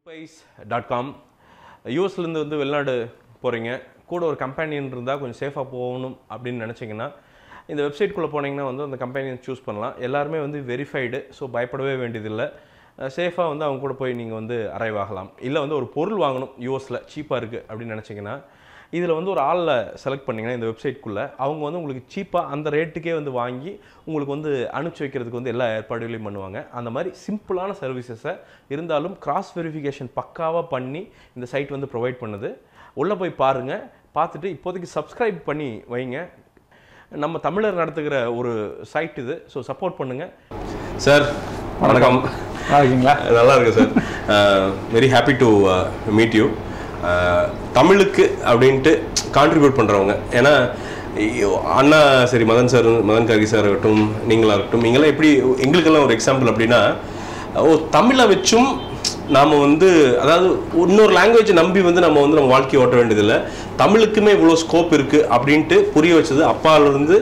foodpies.com யூஎஸ்லேருந்து வந்து வெளிநாடு போகிறீங்க, கூட ஒரு கம்பெனியன் இருந்தால் கொஞ்சம் சேஃபாக போகணும் அப்படின்னு நினச்சிங்கன்னா இந்த வெப்சைட்குள்ளே போனீங்கன்னா வந்து அந்த கம்பெனியன் சூஸ் பண்ணலாம். எல்லாருமே வந்து வெரிஃபைடு, ஸோ பயப்படவே வேண்டியதில்லை. சேஃபாக வந்து அவங்க கூட போய் நீங்கள் வந்து அரைவ் ஆகலாம். இல்லை வந்து ஒரு பொருள் வாங்கணும் யூஎஸில் சீப்பாக இருக்குது அப்படின்னு நினச்சிங்கன்னா இதில் வந்து ஒரு ஆளில் செலக்ட் பண்ணிங்கன்னா இந்த வெப்சைட்குள்ளே அவங்க வந்து உங்களுக்கு சீப்பாக அந்த ரேட்டுக்கே வந்து வாங்கி உங்களுக்கு வந்து அனுப்பிச்சி வைக்கிறதுக்கு வந்து எல்லா ஏற்பாடுகளையும் பண்ணுவாங்க. அந்த மாதிரி சிம்பிளான சர்வீசஸை இருந்தாலும் கிராஸ் வெரிஃபிகேஷன் பக்காவாக பண்ணி இந்த சைட் வந்து ப்ரொவைட் பண்ணுது. உள்ளே போய் பாருங்கள், பார்த்துட்டு இப்போதைக்கு சப்ஸ்கிரைப் பண்ணி வைங்க. நம்ம தமிழர் நடத்துகிற ஒரு சைட் இது, ஸோ சப்போர்ட் பண்ணுங்கள். சார் வணக்கம். நல்லா இருக்கு sir. Very happy to meet you. தமிழுக்கு அப்படின்ட்டு கான்ட்ரிபியூட் பண்ணுறவங்க, ஏன்னா அண்ணா சரி மதன் கார்கி சார் இருக்கட்டும், நீங்களாக இருக்கட்டும், நீங்களாம் எப்படி எங்களுக்கெல்லாம் ஒரு எக்ஸாம்பிள் அப்படின்னா தமிழை வச்சும் நாம் வந்து அதாவது இன்னொரு லாங்குவேஜை நம்பி வந்து நம்ம வாழ்க்கையை ஓட்ட வேண்டியதில்லை, தமிழுக்குமே இவ்வளோ ஸ்கோப் இருக்குது அப்படின்ட்டு புரிய வச்சது அப்பாலேருந்து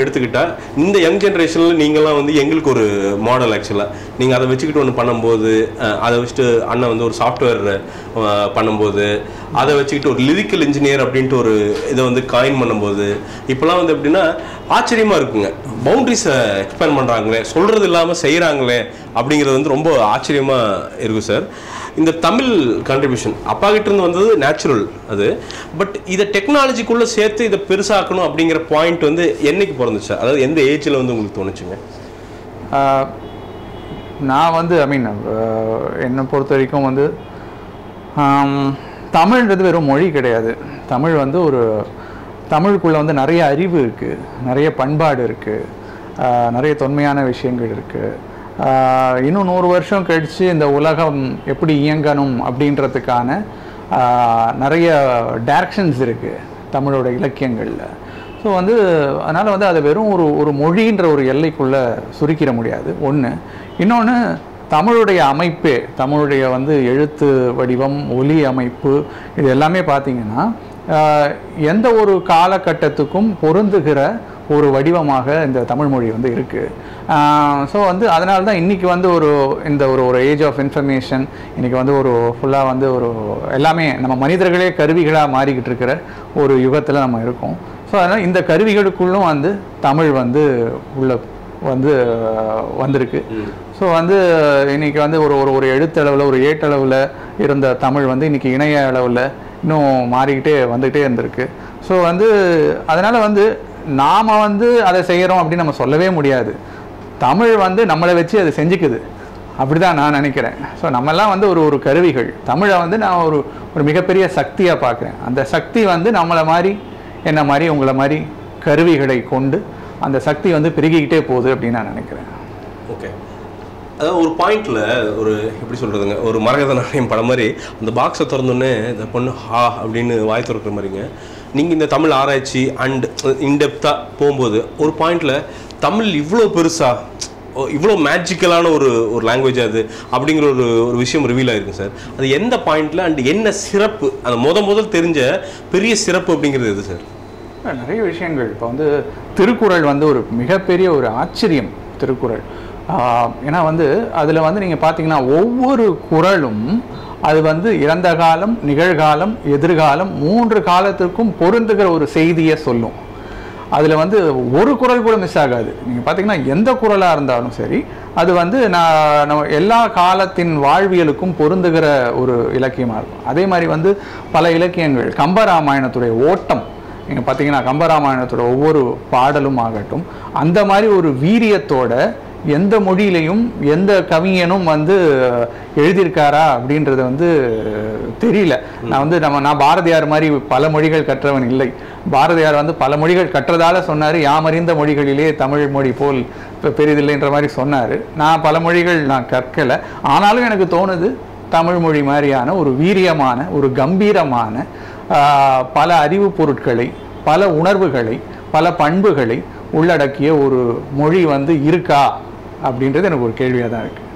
எடுத்துக்கிட்டால் இந்த யங் ஜென்ரேஷனில் நீங்கள்லாம் வந்து எங்களுக்கு ஒரு மாடல். ஆக்சுவலாக நீங்கள் அதை வச்சுக்கிட்டு ஒன்று பண்ணும்போது, அதை வச்சுட்டு அண்ணன் வந்து ஒரு சாஃப்ட்வேர் பண்ணும்போது, அதை வச்சுக்கிட்டு ஒரு லிரிக்கல் இன்ஜினியர் அப்படின்ட்டு ஒரு இதை வந்து காயின் பண்ணும்போது இப்போலாம் வந்து எப்படின்னா ஆச்சரியமாக இருக்குங்க. பவுண்ட்ரிஸை எக்ஸ்பேண்ட் பண்ணுறாங்களே, சொல்கிறது இல்லாமல் செய்கிறாங்களே அப்படிங்கிறது வந்து ரொம்ப ஆச்சரியமாக இருக்கும் சார். இந்த தமிழ் கான்ட்ரிபியூஷன் அப்பா கிட்ட இருந்து வந்தது நேச்சுரல் அது, பட் இதை டெக்னாலஜிக்குள்ளே சேர்த்து இதை பெருசாக்கணும் அப்படிங்கிற பாயிண்ட் வந்து என்னைக்கு பிறந்துச்சு? அதாவது எந்த ஏஜில் வந்து உங்களுக்கு தோணுச்சுங்க? நான் வந்து என்னை பொறுத்த வரைக்கும் வந்து தமிழ்ன்றது வெறும் மொழி கிடையாது. தமிழ் வந்து ஒரு தமிழுக்குள்ளே வந்து நிறைய அறிவு இருக்குது, நிறைய பண்பாடு இருக்குது, நிறைய தொன்மையான விஷயங்கள் இருக்குது. இன்னும் 100 வருஷம் கழித்து இந்த உலகம் எப்படி இயங்கணும் அப்படின்றதுக்கான நிறைய டைரக்ஷன்ஸ் இருக்குது தமிழோட இலக்கியங்களில். ஸோ வந்து அதனால் வந்து அதை வெறும் ஒரு மொழின்ற ஒரு எல்லைக்குள்ளே சுருக்கிட முடியாது ஒன்று. இன்னொன்று, தமிழுடைய அமைப்பே, தமிழுடைய வந்து எழுத்து வடிவம், ஒலி அமைப்பு, இது எல்லாமே பார்த்திங்கன்னா எந்த ஒரு காலகட்டத்துக்கும் பொருந்துகிற ஒரு வடிவமாக இந்த தமிழ்மொழி வந்து இருக்குது. ஸோ வந்து அதனால தான் இன்றைக்கி வந்து ஒரு ஏஜ் ஆஃப் இன்ஃபர்மேஷன், இன்றைக்கி வந்து ஒரு ஃபுல்லாக வந்து எல்லாமே நம்ம மனிதர்களே கருவிகளாக மாறிக்கிட்டு இருக்கிற ஒரு யுகத்தில் நம்ம இருக்கோம். ஸோ அதனால் இந்த கருவிகளுக்குள்ளும் வந்து தமிழ் வந்து உள்ள வந்து வந்திருக்கு. ஸோ வந்து இன்றைக்கி வந்து ஒரு எழுத்தளவில், ஒரு ஏட்டளவில் இருந்த தமிழ் வந்து இன்றைக்கி இணைய அளவில் இன்னும் மாறிக்கிட்டே வந்துக்கிட்டே இருந்திருக்கு. ஸோ வந்து அதனால் வந்து நாம் வந்து அதை செய்கிறோம் அப்படின்னு நம்ம சொல்லவே முடியாது. தமிழ் வந்து நம்மளை வச்சு அதை செஞ்சுக்குது, அப்படி தான் நான் நினைக்கிறேன். ஸோ நம்மெல்லாம் வந்து ஒரு கருவிகள். தமிழை வந்து நான் ஒரு மிகப்பெரிய சக்தியாக பார்க்குறேன். அந்த சக்தி வந்து நம்மளை மாதிரி, என்ன மாதிரி, உங்களை மாதிரி கருவிகளை கொண்டு அந்த சக்தி வந்து பெருகிக்கிட்டே போகுது அப்படின்னு நான் நினைக்கிறேன். ஓகே, அதாவது ஒரு பாயிண்டில் எப்படி சொல்கிறதுங்க, ஒரு மரகத நாணயம் படம் மாதிரி அந்த பாக்ஸை திறந்தோன்னே இந்த பொண்ணு ஹா அப்படின்னு வாய் திறக்கிற மாதிரிங்க. நீங்கள் இந்த தமிழ் ஆராய்ச்சி அண்ட் இன்டெப்த்தாக போகும்போது ஒரு பாயிண்டில் தமிழ் இவ்வளோ பெருசாக, இவ்வளோ மேஜிக்கலான ஒரு லாங்குவேஜ் அது அப்படிங்கிற ஒரு விஷயம் ரிவீல் ஆகிருக்கு சார். அது எந்த பாயிண்டில் அண்ட் என்ன சிறப்பு, அந்த முதல் தெரிஞ்ச பெரிய சிறப்பு அப்படிங்கிறது எது சார்? நிறைய விஷயங்கள். இப்போ வந்து திருக்குறள் வந்து ஒரு மிகப்பெரிய ஒரு ஆச்சரியம். திருக்குறள் ஏன்னா வந்து அதில் வந்து நீங்கள் பார்த்தீங்கன்னா ஒவ்வொரு குறளும் அது வந்து இறந்த காலம், நிகழ்காலம், எதிர்காலம் 3 காலத்திற்கும் பொருந்துகிற ஒரு செய்தியை சொல்லும். அதில் வந்து ஒரு குறள் கூட மிஸ் ஆகாது. நீங்கள் பார்த்தீங்கன்னா எந்த குறளாக இருந்தாலும் சரி, அது வந்து நம்ம எல்லா காலத்தின் வாழ்வியலுக்கும் பொருந்துகிற ஒரு இலக்கியமாக இருக்கும். அதே மாதிரி வந்து பல இலக்கியங்கள், கம்பராமாயணத்துடைய ஓட்டம் நீங்கள் பார்த்தீங்கன்னா கம்பராமாயணத்தோட ஒவ்வொரு பாடலும் ஆகட்டும், அந்த மாதிரி ஒரு வீரியத்தோட எந்த மொழியிலையும் எந்த கவிஞனும் வந்து எழுதியிருக்காரா அப்படின்றது வந்து தெரியல. நான் பாரதியார் மாதிரி பல மொழிகள் கற்றவன் இல்லை. பாரதியார் வந்து பல மொழிகள் கற்றதால சொன்னார், யாமறிந்த மொழிகளிலே தமிழ் மொழி போல் பெரிதில்லைன்ற மாதிரி சொன்னார். நான் பல மொழிகள் நான் கற்கலை, ஆனாலும் எனக்கு தோணுது தமிழ் மொழி மாதிரியான ஒரு வீரியமான, ஒரு கம்பீரமான, பல அறிவு பொருட்களை, பல உணர்வுகளை, பல பண்புகளை உள்ளடக்கிய ஒரு மொழி வந்து இருக்கா அப்படின்றது எனக்கு ஒரு கேள்வியாக தான் இருக்குது.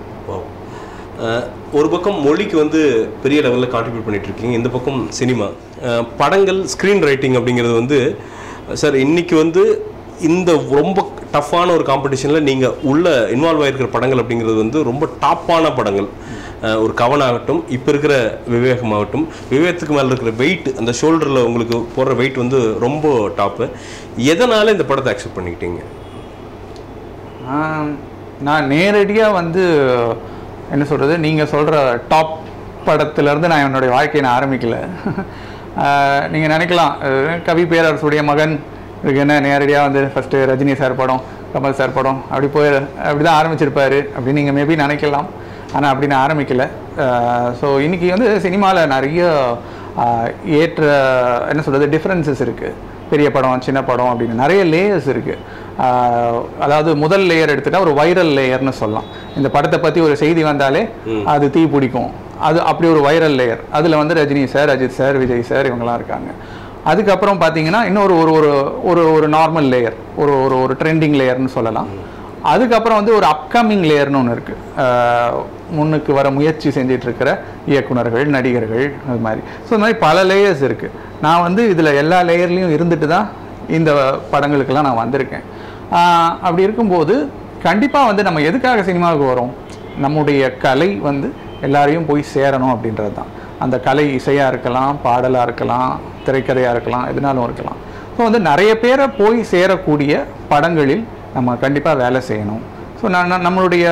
ஒரு பக்கம் மொழிக்கு வந்து பெரிய லெவலில் கான்ட்ரிபியூட் பண்ணிட்டு இருக்கீங்க, இந்த பக்கம் சினிமா, படங்கள், ஸ்க்ரீன் ரைட்டிங் அப்படிங்கிறது வந்து சார் இன்றைக்கி வந்து இந்த ரொம்ப டஃப்பான ஒரு காம்படிஷனில் நீங்கள் உள்ள இன்வால்வ் ஆகிருக்கிற படங்கள் அப்படிங்கிறது வந்து ரொம்ப டாப்பான படங்கள். ஒரு கவனாகட்டும், இப்போ இருக்கிற விவேகமாகட்டும், விவேகத்துக்கு மேலே இருக்கிற வெயிட், அந்த ஷோல்டரில் உங்களுக்கு போடுற வெயிட் வந்து ரொம்ப டாப்பு. எதனால் இந்த படத்தை அக்செப்ட் பண்ணிக்கிட்டீங்க? நான் நேரடியாக வந்து என்ன சொல்கிறது, நீங்கள் சொல்கிற டாப் படத்துலேருந்து நான் என்னுடைய வாழ்க்கையை நான் ஆரம்பிக்கல. நீங்கள் நினைக்கலாம் கவி பேரரசுடைய மகன் இதுக்கு என்ன நேரடியாக வந்து ஃபஸ்ட்டு ரஜினி சார் படம், கமல் சார் படம் அப்படி தான் ஆரம்பிச்சிருப்பாரு அப்படின்னு நீங்கள் மேபி நினைக்கலாம். ஆனால் அப்படி நான் ஆரம்பிக்கலை. ஸோ இன்றைக்கி வந்து சினிமாவில் நிறைய ஏற்ற என்ன சொல்கிறது டிஃப்ரென்சஸ் இருக்குது. பெரிய படம், சின்ன படம் அப்படின்னு நிறைய லேயர்ஸ் இருக்குது. அதாவது முதல் லேயர் எடுத்துகிட்டா ஒரு வைரல் லேயர்னு சொல்லலாம். இந்த படத்தை பற்றி ஒரு செய்தி வந்தாலே அது தீ பிடிக்கும், அது அப்படி ஒரு வைரல் லேயர். அதில் வந்து Rajini sir, Ajith sir, Vijay sir இவங்கெல்லாம் இருக்காங்க. அதுக்கப்புறம் பார்த்தீங்கன்னா இன்னொரு ஒரு ஒரு ஒரு நார்மல் லேயர், ஒரு ஒரு ஒரு ட்ரெண்டிங் லேயர்னு சொல்லலாம். அதுக்கப்புறம் வந்து ஒரு அப்கமிங் லேயர்னு ஒன்று இருக்குது. முன்னுக்கு வர முயற்சி செஞ்சிட்ருக்கிற இயக்குனர்கள், நடிகர்கள், அது மாதிரி. ஸோ இந்த மாதிரி பல லேயர்ஸ் இருக்குது. நான் வந்து இதில் எல்லா லேயர்லேயும் இருந்துட்டு தான் இந்த படங்களுக்கெல்லாம் நான் வந்திருக்கேன். அப்படி இருக்கும்போது கண்டிப்பாக வந்து நம்ம எதுக்காக சினிமாவுக்கு வரோம்? நம்முடைய கலை வந்து எல்லாரையும் போய் சேரணும் அப்படின்றது தான். அந்த கலை இசையாக இருக்கலாம், பாடலாக இருக்கலாம், திரைக்கதையாக இருக்கலாம், எதுனாலும் இருக்கலாம். ஸோ வந்து நிறைய பேரை போய் சேரக்கூடிய படங்களில் நம்ம கண்டிப்பாக வேலை செய்யணும். ஸோ நம்மளுடைய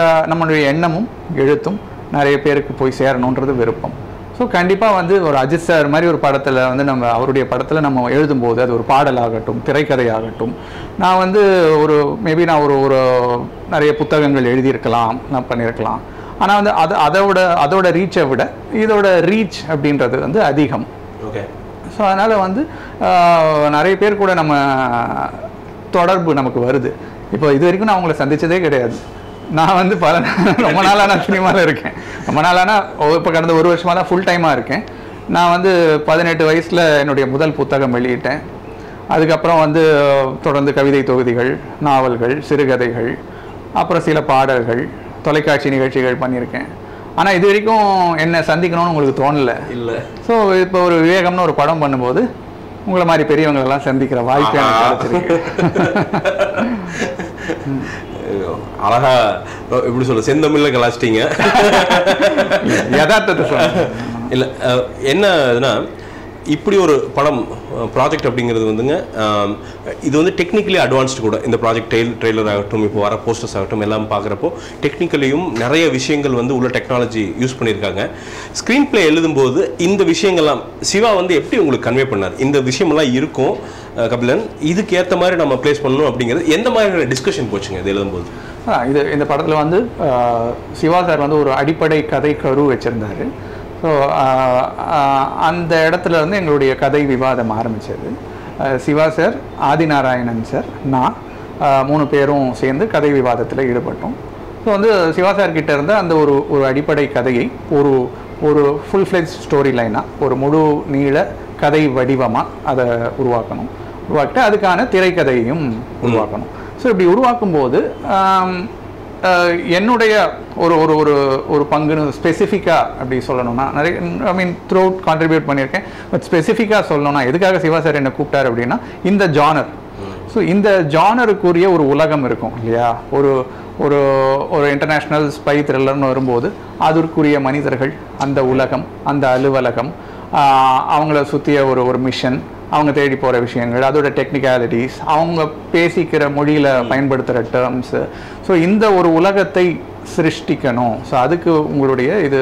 எண்ணமும் எழுத்தும் நிறைய பேருக்கு போய் சேரணுன்றது விருப்பம். ஸோ கண்டிப்பாக வந்து ஒரு அஜித் சார் மாதிரி ஒரு படத்தில் வந்து நம்ம அவருடைய படத்தில் நம்ம எழுதும்போது அது ஒரு பாடலாகட்டும், திரைக்கதையாகட்டும், நான் வந்து மேபி நான் ஒரு நிறைய புத்தகங்கள் எழுதியிருக்கலாம், நான் பண்ணியிருக்கலாம். ஆனால் வந்து அதோட ரீச்சை விட இதோட ரீச் அப்படின்றது வந்து அதிகம். ஓகே. ஸோ அதனால் வந்து நிறைய பேர் கூட நம்ம தொடர்பு நமக்கு வருது. இப்போ இது வரைக்கும் நான் அவங்கள சந்தித்ததே கிடையாது. நான் வந்து ரொம்ப நாளாக நான் சினிமாவில் இருக்கேன். ரொம்ப நாளானா இப்போ கடந்த ஒரு வருஷமாக தான் ஃபுல் டைமாக இருக்கேன். நான் வந்து 18 வயசில் என்னுடைய முதல் புத்தகம் வெளியிட்டேன். அதுக்கப்புறம் வந்து தொடர்ந்து கவிதை தொகுதிகள், நாவல்கள், சிறுகதைகள், அப்புறம் சில பாடல்கள், தொலைக்காட்சி நிகழ்ச்சிகள் பண்ணியிருக்கேன். ஆனால் இது வரைக்கும் என்னை சந்திக்கணும்னு உங்களுக்கு தோணலை. இல்லை. ஸோ இப்போ ஒரு விவேகம்னு ஒரு படம் பண்ணும்போது உங்களை மாதிரி பெரியவங்களெல்லாம் சந்திக்கிற வாய்ப்பு எனக்கு கிடைச்சிருக்கு. அழகா எப்படி சொல்ல, செந்தமிழ்ல கலாச்சிட்டீங்க. யதார்த்தத்தை சொல்ல இல்லை. என்னதுன்னா, இப்படி ஒரு படம் ப்ராஜெக்ட் அப்படிங்கிறது வந்துங்க, இது வந்து டெக்னிக்கலி அட்வான்ஸ்டு கூட. இந்த ப்ராஜெக்ட் ட்ரெய்லர் ஆகட்டும், இப்போ வர போஸ்டர்ஸ் ஆகட்டும், எல்லாம் பார்க்குறப்போ டெக்னிக்கலியும் நிறைய விஷயங்கள் வந்து உள்ள டெக்னாலஜி யூஸ் பண்ணியிருக்காங்க. ஸ்க்ரீன் பிளே எழுதும்போது இந்த விஷயங்கள்லாம் சிவா வந்து எப்படி உங்களுக்கு கன்வே பண்ணார்? இந்த விஷயமெல்லாம் இருக்கும் கபிலன், இதுக்கு ஏற்ற மாதிரி நம்ம ப்ளேஸ் பண்ணணும் அப்படிங்கிறது எந்த மாதிரியான டிஸ்கஷன் போச்சுங்க இது எழுதும்போது? இந்த படத்தில் வந்து சிவா சார் வந்து ஒரு அடிப்படை கதை கரு வச்சுருந்தார். ஸோ அந்த இடத்துல வந்து எங்களுடைய கதை விவாதம் ஆரம்பித்தது. சிவா சார், ஆதிநாராயணன் சார், நான் 3 பேரும் சேர்ந்து கதை விவாதத்தில் ஈடுபட்டோம். ஸோ வந்து சிவா சார் கிட்ட இருந்த அந்த ஒரு அடிப்படை கதையை ஒரு ஃபுல் ஃப்ளெஜ் ஸ்டோரி லைனாக, ஒரு முழு நீள கதை வடிவமாக அதை உருவாக்கிட்டு அதுக்கான திரைக்கதையையும் உருவாக்கணும். ஸோ இப்படி உருவாக்கும்போது என்னுடைய ஒரு பங்குன்னு ஸ்பெசிஃபிக்காக அப்படி சொல்லணும்னா, நிறைய த்ரூ அவுட் கான்ட்ரிபியூட் பண்ணியிருக்கேன். பட் ஸ்பெசிஃபிக்காக சொல்லணும்னா, எதுக்காக சிவா சார் என்னை கூப்பிட்டார் அப்படின்னா, இந்த ஜானர். ஸோ இந்த ஜானருக்குரிய ஒரு உலகம் இருக்கும் இல்லையா? ஒரு இன்டர்நேஷ்னல் ஸ்பை த்ரில்லர்னு வரும்போது அதற்குரிய மனிதர்கள், அந்த உலகம், அந்த அலுவலகம், அவங்கள சுற்றிய ஒரு மிஷன், அவங்க தேடி போகிற விஷயங்கள், அதோட டெக்னிக்காலிட்டிஸ், அவங்க பேசிக்கிற மொழியில் பயன்படுத்துகிற டேர்ம்ஸு. ஸோ இந்த ஒரு உலகத்தை சிருஷ்டிக்கணும். ஸோ அதுக்கு உங்களுடைய இது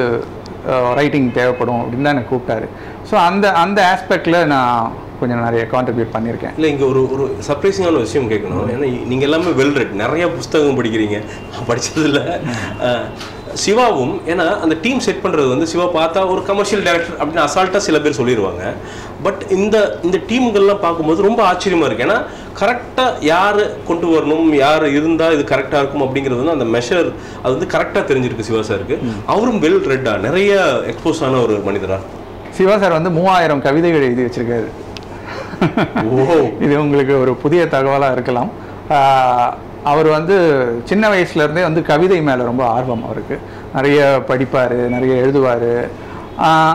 ரைட்டிங் தேவைப்படும் அப்படின்னு தான் எனக்கு கூப்பிட்டாரு. ஸோ அந்த ஆஸ்பெக்டில் நான் கொஞ்சம் நிறைய கான்ட்ரிபியூட் பண்ணியிருக்கேன். இல்லை, இங்கே ஒரு சர்ப்ரைசிங்கான விஷயம் கேட்கணும். ஏன்னா நீங்கள் எல்லாமே வெல் ரெட், நிறைய புஸ்தகம் படிக்கிறீங்க. படித்ததில்ல சிவாவும். ஏன்னா அந்த டீம் செட் பண்ணுறது வந்து சிவா பார்த்தா ஒரு கமர்ஷியல் டைரக்டர் அப்படின்னு அசால்ட்டாக சில பேர் சொல்லிடுவாங்க. பட் இந்த டீமுகள்லாம் பார்க்கும்போது ரொம்ப ஆச்சரியமாக இருக்குது. ஏன்னா கரெக்டாக யார் கொண்டு வரணும், யார் இருந்தால் இது கரெக்டாக இருக்கும் அப்படிங்கிறது வந்து அந்த மெஷர் அது வந்து கரெக்டாக தெரிஞ்சிருக்கு சிவா சாருக்கு. அவரும் வெல் ரெட்டாக நிறைய எக்ஸ்போஸ் ஆன ஒரு மனிதராக. சிவா சார் வந்து 3000 கவிதைகள் எழுதி வச்சிருக்காரு. இது உங்களுக்கு ஒரு புதிய தகவலாக இருக்கலாம். அவர் வந்து சின்ன வயசுலேருந்தே வந்து கவிதை மேலே ரொம்ப ஆர்வம் அவருக்கு. நிறைய படிப்பார், நிறைய எழுதுவார்.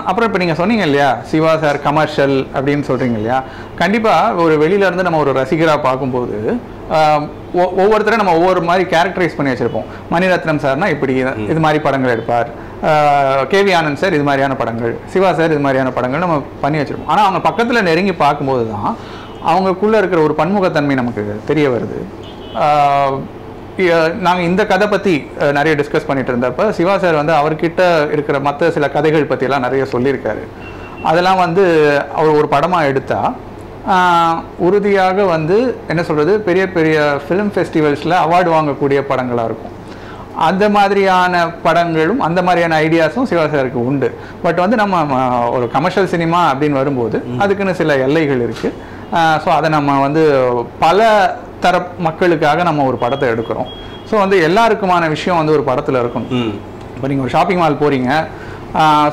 அப்புறம் இப்போ நீங்கள் சொன்னீங்க இல்லையா சிவா சார் கமர்ஷியல் அப்படின்னு சொல்கிறீங்க இல்லையா, கண்டிப்பாக ஒரு வெளியிலேருந்து நம்ம ஒரு ரசிகராக பார்க்கும்போது ஒவ்வொருத்தரும் நம்ம ஒவ்வொரு மாதிரி கேரக்டரைஸ் பண்ணி வச்சுருப்போம். மணிரத்னம் சார்னா இப்படி இது மாதிரி படங்கள் எடுப்பார், கேவி ஆனந்த் சார் இது மாதிரியான படங்கள், சிவா சார் இது மாதிரியான படங்கள் நம்ம பண்ணி வச்சுருப்போம். ஆனால் அவங்க பக்கத்தில் நெருங்கி பார்க்கும்போது தான் அவங்களுக்குள்ளே இருக்கிற ஒரு பன்முகத்தன்மை நமக்கு தெரிய வருது. நாங்கள் இந்த கதை பற்றி நிறைய டிஸ்கஸ் பண்ணிட்டு இருந்தப்போ சிவா சார் வந்து அவர்கிட்ட இருக்கிற மற்ற சில கதைகள் பற்றியெல்லாம் நிறைய சொல்லியிருக்காரு. அதெல்லாம் வந்து அவர் ஒரு படமாக எடுத்தால் உறுதியாக வந்து என்ன சொல்கிறது, பெரிய பெரிய ஃபிலிம் ஃபெஸ்டிவல்ஸில் அவார்டு வாங்கக்கூடிய படங்களாக இருக்கும். அந்த மாதிரியான படங்களும் அந்த மாதிரியான ஐடியாஸும் சிவா சாருக்கு உண்டு. பட் வந்து நம்ம ஒரு கமர்ஷியல் சினிமா அப்படின்னு வரும்போது அதுக்குன்னு சில எல்லைகள் இருக்குது. ஸோ அதை நம்ம வந்து பல தர மக்களுக்காக நம்ம ஒரு படத்தை எடுக்கிறோம். ஸோ வந்து எல்லாருக்குமான விஷயம் வந்து ஒரு படத்தில் இருக்கணும். இப்போ நீங்கள் ஒரு ஷாப்பிங் மால் போகிறீங்க,